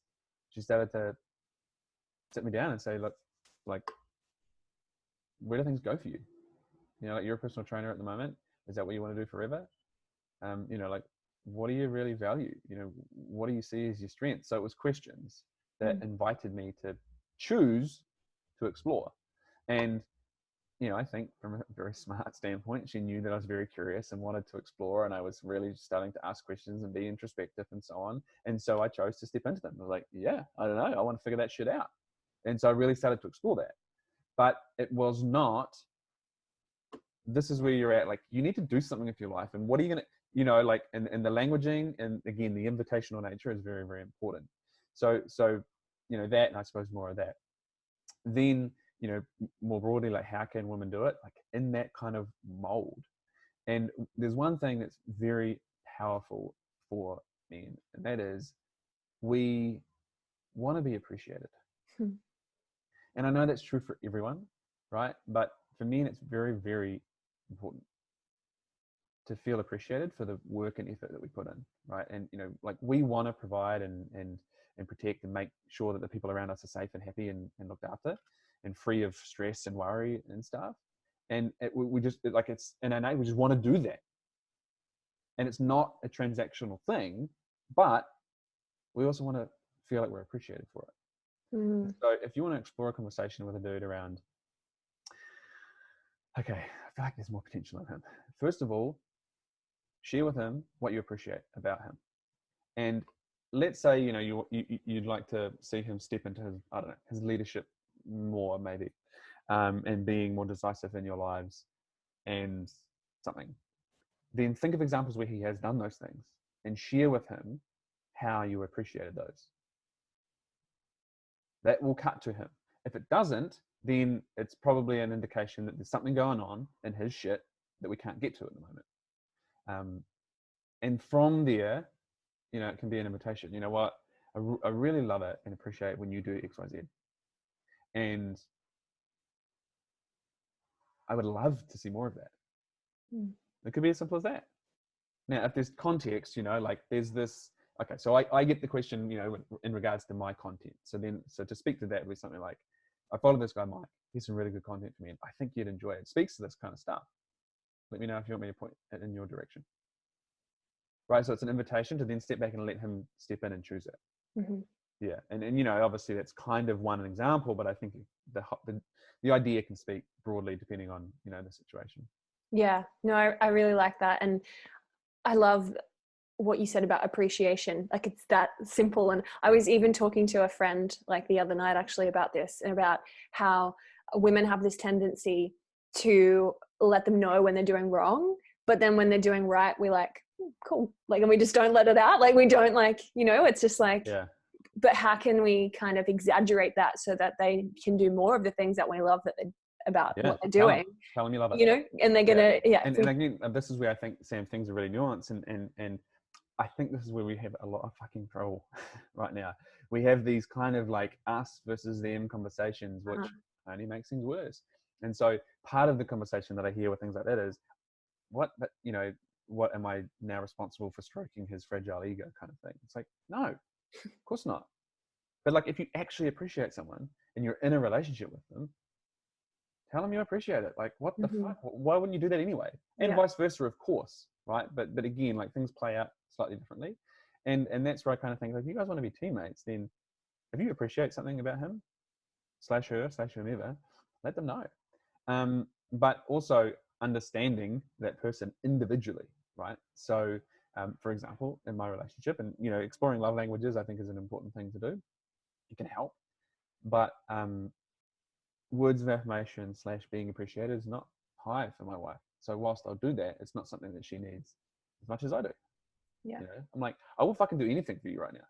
B: she started to sit me down and say, look, like, where do things go for you? You know, like, you're a personal trainer at the moment. Is that what you want to do forever? You know, like, what do you really value? You know, what do you see as your strengths? So it was questions that invited me to choose to explore. And, you know, I think from a very smart standpoint, she knew that I was very curious and wanted to explore. And I was really starting to ask questions and be introspective and so on. And so I chose to step into them. I was like, yeah, I don't know. I want to figure that shit out. And so I really started to explore that. But it was not, this is where you're at. Like, you need to do something with your life. And what are you going to, you know, like, and the languaging, and again, the invitational nature is very, very important. So, you know, that, and I suppose more of that. Then, you know, more broadly, like, how can women do it? Like, in that kind of mold. And there's one thing that's very powerful for men, and that is, we want to be appreciated. And I know that's true for everyone, right? But for men, it's very, very important to feel appreciated for the work and effort that we put in, right? And, you know, like, we want to provide and protect and make sure that the people around us are safe and happy and looked after and free of stress and worry and stuff. And we just, like, it's innate, we just want to do that. And it's not a transactional thing, but we also want to feel like we're appreciated for it. So if you want to explore a conversation with a dude around, okay, I feel like there's more potential in him. First of all, share with him what you appreciate about him. And let's say, you know, you'd like to see him step into his, I don't know, his leadership more, maybe, and being more decisive in your lives and something. Then think of examples where he has done those things and share with him how you appreciated those. That will cut to him. If it doesn't, then it's probably an indication that there's something going on in his shit that we can't get to at the moment. And from there, you know, it can be an invitation. You know what? I really love it and appreciate when you do X, Y, Z. And I would love to see more of that. It could be as simple as that. Now, if there's context, you know, like, there's this, okay, so I get the question, you know, in regards to my content. So to speak to that would be something like, I follow this guy, Mike. He's some really good content for me, and I think you'd enjoy it. It speaks to this kind of stuff. Let me know if you want me to point it in your direction. Right, so it's an invitation to then step back and let him step in and choose it. Yeah, and you know, obviously that's kind of one example, but I think the idea can speak broadly depending on, you know, the situation.
A: Yeah, no, I really like that. And I love what you said about appreciation. Like, it's that simple. And I was even talking to a friend like the other night actually about this, and about how women have this tendency to let them know when they're doing wrong, but then when they're doing right, we're like, cool, like, and we just don't let it out. Like, we don't, like, you know, it's just like, yeah. But how can we kind of exaggerate that so that they can do more of the things that we love what they're doing?
B: Tell them you love it.
A: You know, and they're gonna,
B: And again, this is where I think, Sam, things are really nuanced, and I think this is where we have a lot of fucking trouble right now. We have these kind of like us versus them conversations, which only makes things worse. And so part of the conversation that I hear with things like that is, what am I now responsible for stroking his fragile ego kind of thing? It's like, no, of course not. But like, if you actually appreciate someone and you're in a relationship with them, tell them you appreciate it. Like, what the fuck? Why wouldn't you do that anyway? And vice versa, of course, right? But again, like, things play out slightly differently. And that's where I kind of think, like, if you guys want to be teammates, then if you appreciate something about him, /her, /whomever, let them know. But also understanding that person individually, right? So, for example, in my relationship, and, you know, exploring love languages, I think, is an important thing to do. It can help. But words of affirmation / being appreciated is not high for my wife. So whilst I'll do that, it's not something that she needs as much as I do.
A: Yeah.
B: You know? I'm like, I will fucking do anything for you right now,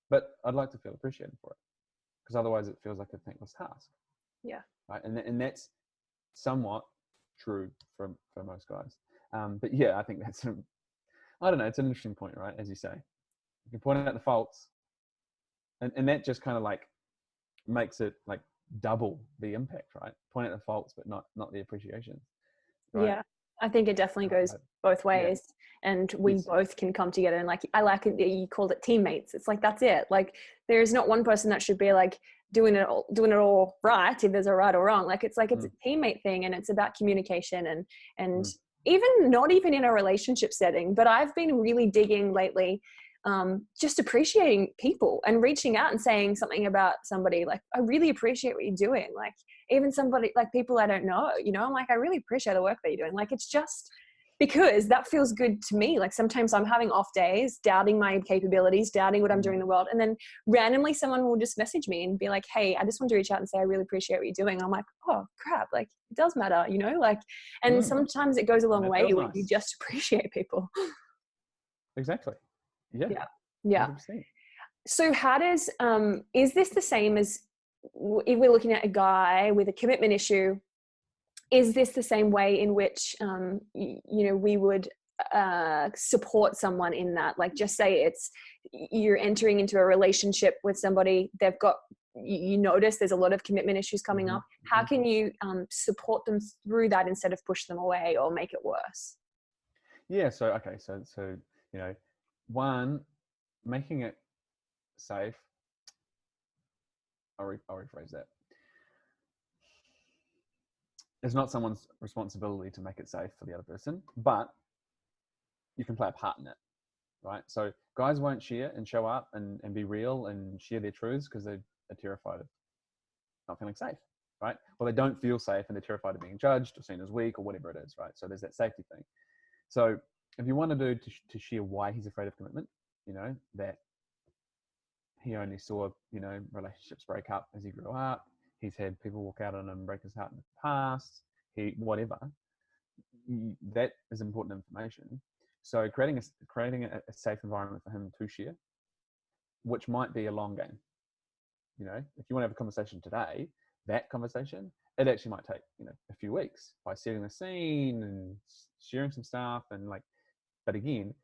B: but I'd like to feel appreciated for it, because otherwise it feels like a thankless task.
A: Yeah.
B: Right. And that's somewhat true for most guys. But yeah, I think that's, I don't know, it's an interesting point, right? As you say, you can point out the faults, and that just kind of like makes it like double the impact, right? Point out the faults, but not the appreciation. Right?
A: Yeah, I think it definitely goes both ways, and we both can come together. And like, I like it that you called it teammates. It's like, that's it. Like, there's not one person that should be like doing it all right, if there's a right or wrong. Like, it's like, it's a teammate thing, and it's about communication and even not even in a relationship setting, but I've been really digging lately, just appreciating people and reaching out and saying something about somebody. Like, I really appreciate what you're doing. Like, even somebody, like, people I don't know, you know, I'm like, I really appreciate the work that you're doing. Like, it's just, because that feels good to me. Like sometimes I'm having off days, doubting my capabilities, doubting what I'm doing in the world. And then randomly someone will just message me and be like, hey, I just want to reach out and say, I really appreciate what you're doing. And I'm like, oh crap, like it does matter, you know, like, and sometimes it goes a long way when you just appreciate people.
B: Exactly. Yeah.
A: Yeah. Yeah.
B: 100%.
A: So how does, is this the same as if we're looking at a guy with a commitment issue? Is this the same way in which, you know, we would support someone in that? Like just say it's, you're entering into a relationship with somebody, they've got, you notice there's a lot of commitment issues coming up. How can you support them through that instead of push them away or make it worse?
B: Yeah. So, okay. So, you know, one, making it safe. I'll rephrase that. It's not someone's responsibility to make it safe for the other person, but you can play a part in it, right? So guys won't share and show up and be real and share their truths because they're terrified of not feeling safe, right? Well, they don't feel safe and they're terrified of being judged or seen as weak or whatever it is, right? So there's that safety thing. So if you want to do to share why he's afraid of commitment, you know, that he only saw, you know, relationships break up as he grew up. He's had people walk out on him, break his heart in the past. Whatever. That is important information. So creating a safe environment for him to share, which might be a long game. You know, if you want to have a conversation today, that conversation, it actually might take, you know, a few weeks by setting the scene and sharing some stuff and like, but again,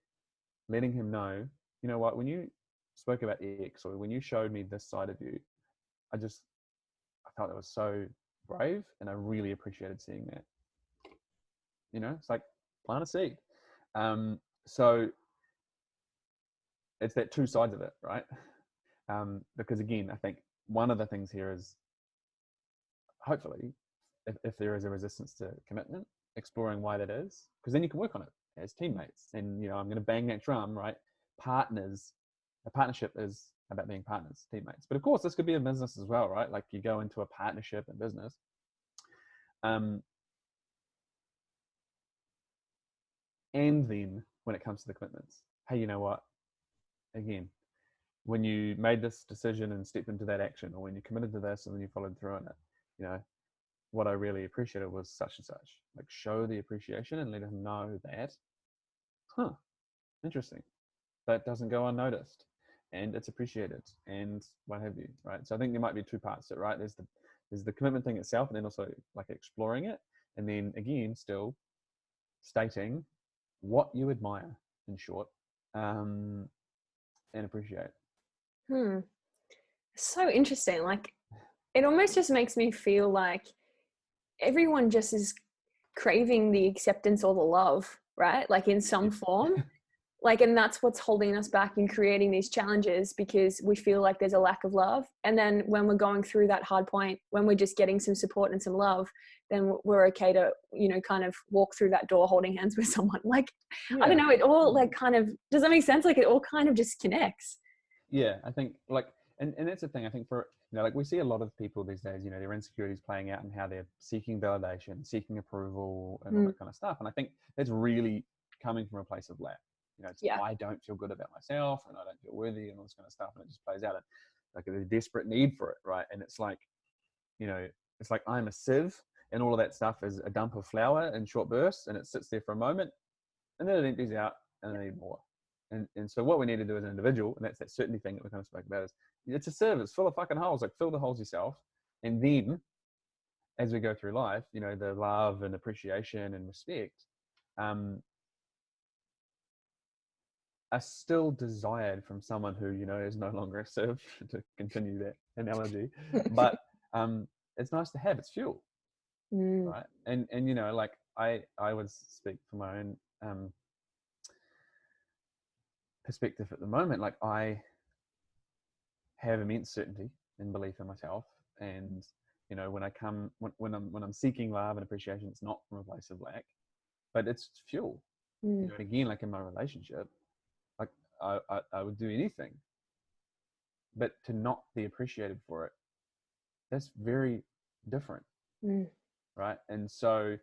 B: letting him know, you know what, when you spoke about X or when you showed me this side of you, I thought that was so brave and I really appreciated seeing that. You know, it's like plant a seed. So it's that two sides of it, right? Because again, I think one of the things here is hopefully if there is a resistance to commitment, exploring why that is, because then you can work on it as teammates. And, you know, I'm going to bang that drum, right? Partners, a partnership is about being partners, teammates. But of course, this could be a business as well, right? Like you go into a partnership in business. And then when it comes to the commitments, hey, you know what? Again, when you made this decision and stepped into that action, or when you committed to this and then you followed through on it, you know, what I really appreciated was such and such. Like show the appreciation and let him know that, interesting. That doesn't go unnoticed and it's appreciated and what have you, right? So I think there might be two parts to it, right? There's the commitment thing itself and then also like exploring it. And then again, still stating what you admire in short, and appreciate.
A: So interesting. Like it almost just makes me feel like everyone just is craving the acceptance or the love, right? Like in some form. Like, and that's what's holding us back in creating these challenges because we feel like there's a lack of love. And then when we're going through that hard point, when we're just getting some support and some love, then we're okay to, you know, kind of walk through that door holding hands with someone. Like, yeah. I don't know, it all like kind of, does that make sense? Like it all kind of just connects.
B: Yeah, I think like, and that's the thing, I think for, you know, like we see a lot of people these days, you know, their insecurities playing out and how they're seeking validation, seeking approval and all that kind of stuff. And I think that's really coming from a place of lack. You know, it's, I don't feel good about myself and I don't feel worthy and all this kind of stuff. And it just plays out like a desperate need for it, right? And it's like, you know, it's like I'm a sieve and all of that stuff is a dump of flour in short bursts and it sits there for a moment and then it empties out and I need more. And so what we need to do as an individual, and that's that certainty thing that we kind of spoke about, is it's a sieve, it's full of fucking holes, like fill the holes yourself. And then as we go through life, you know, the love and appreciation and respect, are still desired from someone who, you know, is no longer a sieve, to continue that analogy. But it's nice to have, it's fuel. Right. And you know, like I would speak from my own perspective at the moment. Like I have immense certainty and belief in myself, and you know, when I'm seeking love and appreciation, it's not from a place of lack, but it's fuel. You know, and again, like in my relationship, like I would do anything, but to not be appreciated for it, that's very different, right? And so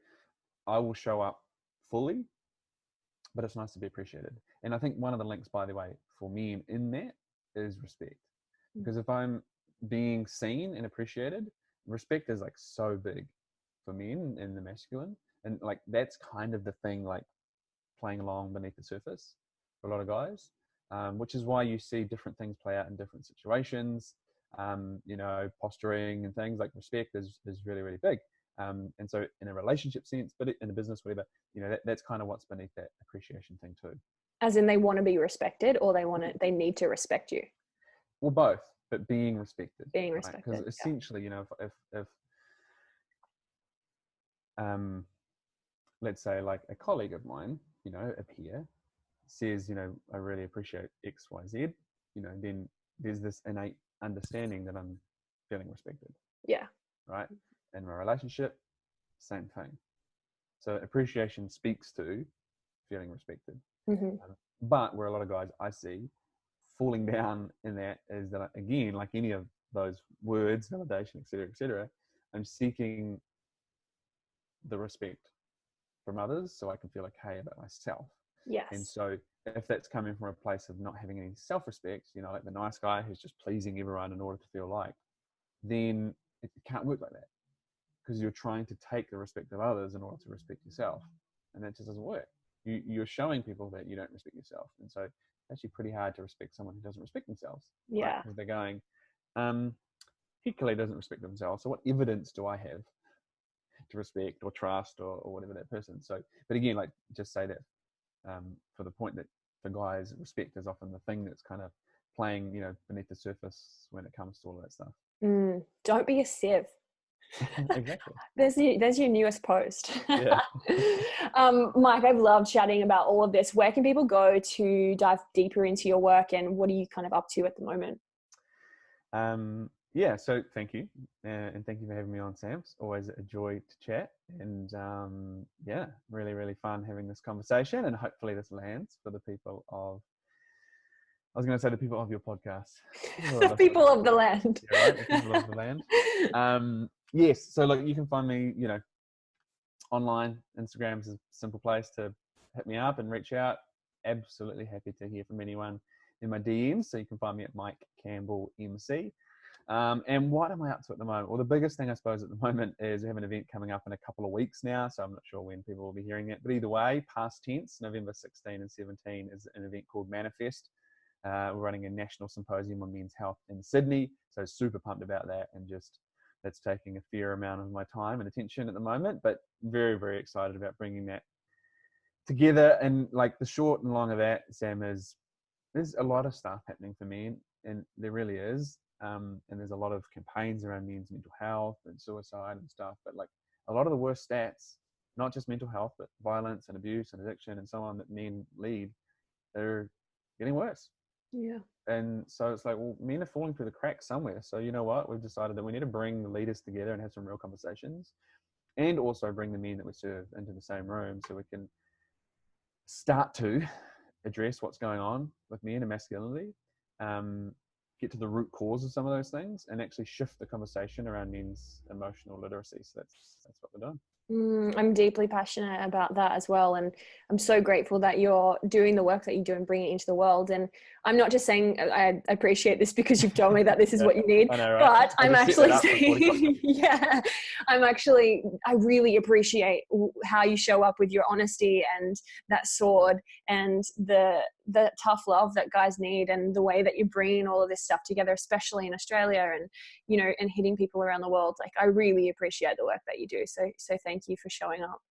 B: I will show up fully but it's nice to be appreciated. And I think one of the links, by the way, for me in that is respect. Because if I'm being seen and appreciated, respect is like so big for men in the masculine. And like, that's kind of the thing, like playing along beneath the surface for a lot of guys, which is why you see different things play out in different situations. You know, posturing and things like respect is really, really big. And so in a relationship sense, but in a business, whatever, you know, that's kind of what's beneath that appreciation thing too.
A: As in they want to be respected, or they need to respect you?
B: Well, both, but being respected.
A: Being respected.
B: Because essentially, you know, if let's say like a colleague of mine, you know, a peer says, you know, I really appreciate X, Y, Z, you know, then there's this innate understanding that I'm feeling respected.
A: Yeah.
B: Right. In my relationship, same thing. So appreciation speaks to feeling respected. But where a lot of guys I see falling down in that is that, again, like any of those words, validation, et cetera, I'm seeking the respect from others so I can feel okay about myself.
A: Yes.
B: And so if that's coming from a place of not having any self-respect, you know, like the nice guy who's just pleasing everyone in order to feel liked, then it can't work like that, because you're trying to take the respect of others in order to respect yourself, and that just doesn't work. You're showing people that you don't respect yourself, and so it's actually pretty hard to respect someone who doesn't respect themselves.
A: Yeah.
B: Because they're going, he clearly doesn't respect themselves, so what evidence do I have to respect or trust or whatever that person? So, but again, like, just say that for the point that for guys, respect is often the thing that's kind of playing, you know, beneath the surface when it comes to all of that stuff.
A: Don't be a sieve.
B: Exactly.
A: There's your newest post.
B: Yeah.
A: Mike, I've loved chatting about all of this. Where can people go to dive deeper into your work, and what are you kind of up to at the moment?
B: Yeah, so thank you. And thank you for having me on, Sam. It's always a joy to chat. And yeah, really, really fun having this conversation. And hopefully this lands for the people of, I was going to say the people of your podcast.
A: The people of the land.
B: Yeah, right, the people of the land. Yes, so like you can find me, you know, online. Instagram's a simple place to hit me up and reach out. Absolutely happy to hear from anyone in my DMs. So you can find me at Mike Campbell MC. And what am I up to at the moment? Well, the biggest thing I suppose at the moment is we have an event coming up in a couple of weeks now, so I'm not sure when people will be hearing it. But either way, past tense, November 16 and 17 is an event called Manifest. We're running a national symposium on men's health in Sydney, so super pumped about that, and just that's taking a fair amount of my time and attention at the moment, but very, very excited about bringing that together. And like the short and long of that, Sam, is there's a lot of stuff happening for men, and there really is. And there's a lot of campaigns around men's mental health and suicide and stuff, but like a lot of the worst stats, not just mental health, but violence and abuse and addiction and so on that men lead, they're getting worse.
A: Yeah.
B: And so it's like, well, men are falling through the cracks somewhere. So you know what? We've decided that we need to bring the leaders together and have some real conversations, and also bring the men that we serve into the same room so we can start to address what's going on with men and masculinity, get to the root cause of some of those things, and actually shift the conversation around men's emotional literacy. So that's what we're doing.
A: I'm deeply passionate about that as well, and I'm so grateful that you're doing the work that you do and bringing it into the world. And I'm not just saying I appreciate this because you've told me that this is what you need, I know, right? But I'm actually saying, yeah, I really appreciate how you show up with your honesty and that sword and the tough love that guys need, and the way that you're bringing all of this stuff together, especially in Australia, and you know, and hitting people around the world. Like, I really appreciate the work that you do. So thank you for showing up.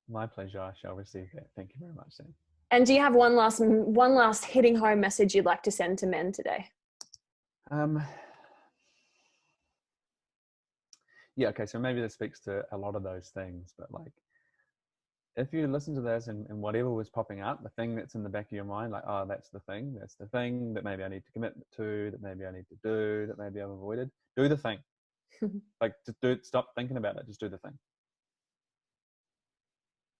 B: My pleasure. I shall receive that. Thank you very much, Sam.
A: And do you have one last hitting home message you'd like to send to men today?
B: Yeah. Okay. So maybe this speaks to a lot of those things, but like, if you listen to this and whatever was popping up, the thing that's in the back of your mind, like, oh, that's the thing that maybe I need to commit to, that maybe I need to do, that maybe I've avoided, do the thing. Like, just do it, stop thinking about it, just do the thing.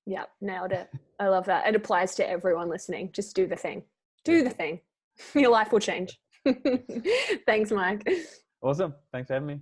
A: Yeah, nailed it. I love that. It applies to everyone listening. Just do the thing. Do the thing. Your life will change. Thanks, Mike.
B: Awesome. Thanks for having me.